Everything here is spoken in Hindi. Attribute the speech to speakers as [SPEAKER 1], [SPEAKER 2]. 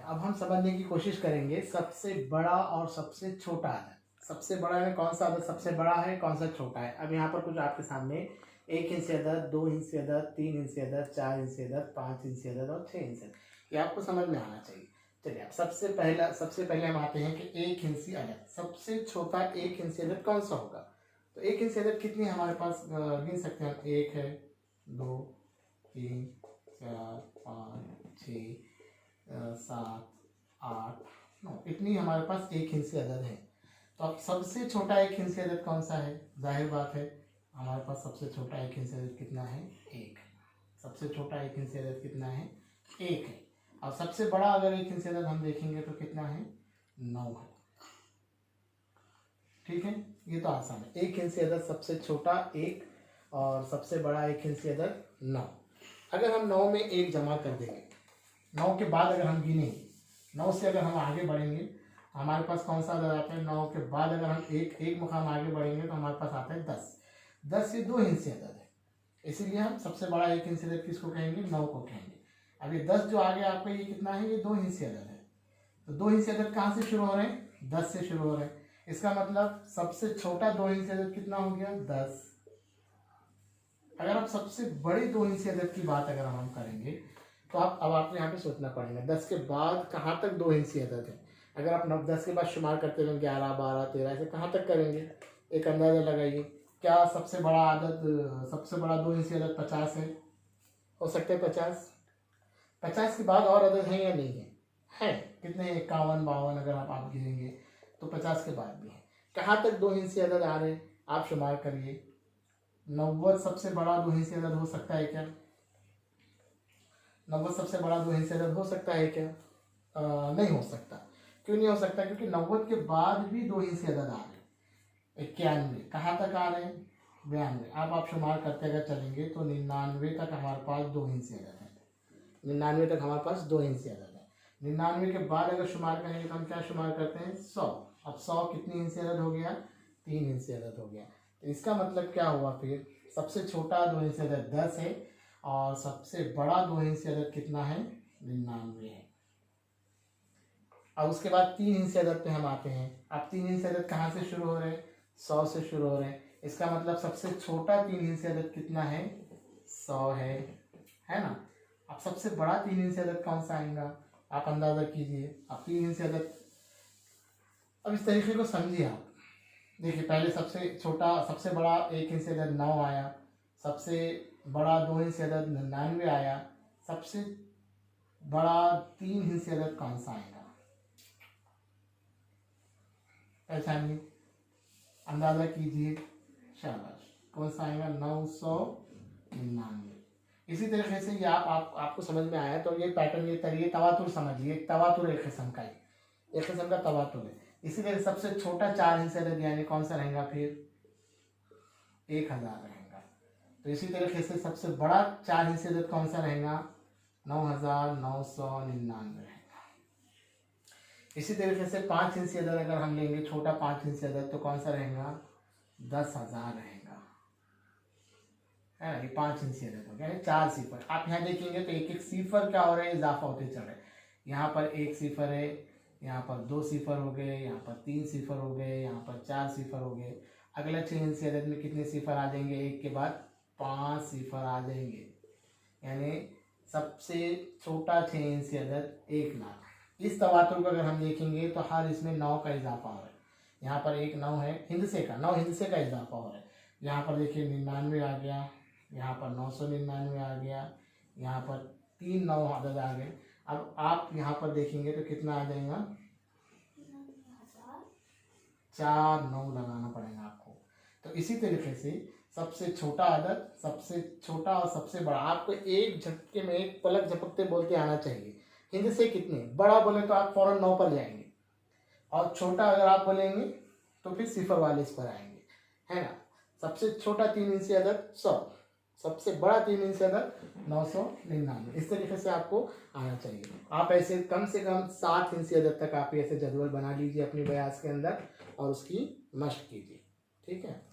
[SPEAKER 1] अब हम समझने की कोशिश करेंगे सबसे बड़ा और सबसे छोटा अदद। सबसे बड़ा में कौन सा अदद सबसे बड़ा है, कौन सा छोटा है। अब यहाँ पर कुछ आपके सामने 1 इंची अदद, 2 इंची अदद, 3 इंची अदद, 4 इंची अदद, 5 इंची अदद और 6 इंची अदद, ये आपको समझ में आना चाहिए। चलिए अब सबसे पहले हम आते हैं कि 1 इंची अदद, सबसे छोटा 1 इंची अदद कौन सा होगा। तो 1 इंची अदद कितनी है हमारे पास, गिन सकते हैं। 1 है, 2, 3, 4, 5, 6, 7, 8, 9, इतनी हमारे पास 1 इंची अदद है। तो अब सबसे छोटा 1 इंची अदद कौन सा है। जाहिर बात है हमारे पास सबसे छोटा 1 इंची अदद कितना है, 1। सबसे छोटा 1 इंची अदद कितना है, 1 है। और सबसे बड़ा अगर 1 इंची अदद हम देखेंगे तो कितना है, 9 है। ठीक है, ये तो आसान है। 1 इंची अदद सबसे छोटा 1 और सबसे बड़ा 1 इंची अदद 9। अगर हम 9 में 1 जमा कर देंगे, 9 के बाद अगर हम गिनेंगे, 9 से अगर हम आगे बढ़ेंगे हमारे पास कौन सा अदद आता है। 9 के बाद अगर हम एक मुकाम आगे बढ़ेंगे तो हमारे पास आता है 10। 10 ये 2 इंची अदद है, इसीलिए हम सबसे बड़ा 1 इंची अदद किसको कहेंगे, 9 को कहेंगे। अब ये 10 जो आगे आपका ये कितना है, ये 2 इंची अदद है। तो 2 इंची अदद कहाँ से शुरू हो रहे हैं, 10 से शुरू हो रहे हैं। इसका मतलब सबसे छोटा 2 इंची अदद कितना हो गया, 10। अगर आप सबसे बड़ी 2 इंची अदद की बात अगर हम करेंगे तो अब आपको यहाँ पे सोचना पड़ेगा 10 के बाद कहाँ तक 2 इंची अदद है। अगर आप 10 के बाद शुमार करते हैं 11, 12, 13 ऐसे कहाँ तक करेंगे, एक अंदाजा लगाइए। क्या सबसे बड़ा अदद, सबसे बड़ा 2 इंची अदद 50 है, हो सकता है 50। 50 के बाद और अदद है या नहीं है, है। कितने, 51, 52 अगर आप गिनेंगे तो 50 के बाद भी है। कहाँ तक 2 इंची अदद आ रहे हैं आप शुमार करिए। 90 सबसे बड़ा 2 इंची अदद हो सकता है क्या, 90 सबसे बड़ा 2 इंची अदद हो सकता है क्या, नहीं हो सकता। क्यों नहीं हो सकता, क्योंकि 90 के बाद भी 2 इंची अदद आ रहे हैं। 91 कहाँ तक आ रहे हैं, 92। अब आप शुमार करते अगर चलेंगे तो 99 तक हमारे पास 2 इंची अदद है। 99 तक हमारे पास 2 इंची अदद है। 99 के बाद अगर शुमार करेंगे तो हम क्या शुमार करते हैं, 100। अब 100 कितनी इंची अदद हो गया, 3 इंची अदद हो गया। तो इसका मतलब क्या हुआ, फिर सबसे छोटा 2 इंची अदद 10 है और सबसे बड़ा 2 इंची अदद कितना है, 99 है। अब उसके बाद 3 इंची अदद पे हम आते हैं। अब 3 इंची अदद कहाँ से शुरू हो रहे हैं, 100 से शुरू हो रहे हैं। इसका मतलब सबसे छोटा 3 इंची अदद कितना है, 100 है ना। अब सबसे बड़ा 3 इंची अदद कौन सा आएगा, आप अंदाजा कीजिए। अब 3 इंची अदद, अब इस तरीके को समझिए आप। देखिए पहले सबसे छोटा सबसे बड़ा 1 इंची अदद 9 आया, सबसे बड़ा 2 इंची अदद 99 आया, सबसे बड़ा 3 इंची अदद कौन सा आएगा, पहचानिए, अंदाजा कीजिए। शाबाश, कौन सा आएगा, 999। इसी तरीके से ये आपको समझ में आया तो ये पैटर्न, ये तरीके तवातुर समझिए। तवातुर एक किस्म का एक किस्म का तवातुर है। इसीलिए सबसे छोटा 4 इंची अदद यानी कौन सा रहेगा, फिर 1000 रहेगा। तो इसी तरीके से सबसे बड़ा 4 इंची अदद कौन सा रहेगा, 9999 रहेगा। इसी तरीके से 5 इंची अदद अगर हम लेंगे, छोटा 5 इंची अदद, तो कौन सा रहेगा, 10,000 रहेगा, है ना। ये 5 इंची अदद हो गया, 4 सिफर। आप यहाँ देखेंगे तो एक एक सिफर क्या हो रहा है, इजाफा होते चल रहा है। यहाँ पर 1 सिफर है, यहाँ पर 2 सिफर हो गए, यहाँ पर 3 सिफर हो गए, यहाँ पर 4 सिफर हो गए। अगला 6 इंची अदद में कितने सिफर आ जाएंगे, 1 के बाद 5 सिफर आ जाएंगे। यानी सबसे छोटा 6 इंची अदद 1,00,000। इस तवातुर को अगर हम देखेंगे तो हर इसमें 9 का इजाफा हो रहा है। यहाँ पर एक 9 है, हिंदसे का 9 हिंदसे का इजाफा हो रहा है। यहाँ पर देखिए 99 आ गया, यहाँ पर 999 आ गया, यहाँ पर 3 9 अदद आ गए। अब आप यहाँ पर देखेंगे तो कितना आ जाएगा, 4 9 लगाना पड़ेगा आपको। तो इसी तरीके से सबसे छोटा अदद, सबसे छोटा और सबसे बड़ा आपको एक झटके में, एक पलक झपकते बोलते आना चाहिए। हिंद से कितने, बड़ा बोले तो आप फौरन 9 पर जाएंगे और छोटा अगर आप बोलेंगे तो फिर सिफर वाले इस पर आएंगे, है ना। सबसे छोटा 3 इंची अदद 100, सबसे बड़ा 3 इंची अदद 999। इस तरीके से आपको आना चाहिए। आप ऐसे कम से कम 7 इंची अदद तक आप ऐसे जदवल बना लीजिए अपनी बयास के अंदर और उसकी मशक कीजिए, ठीक है।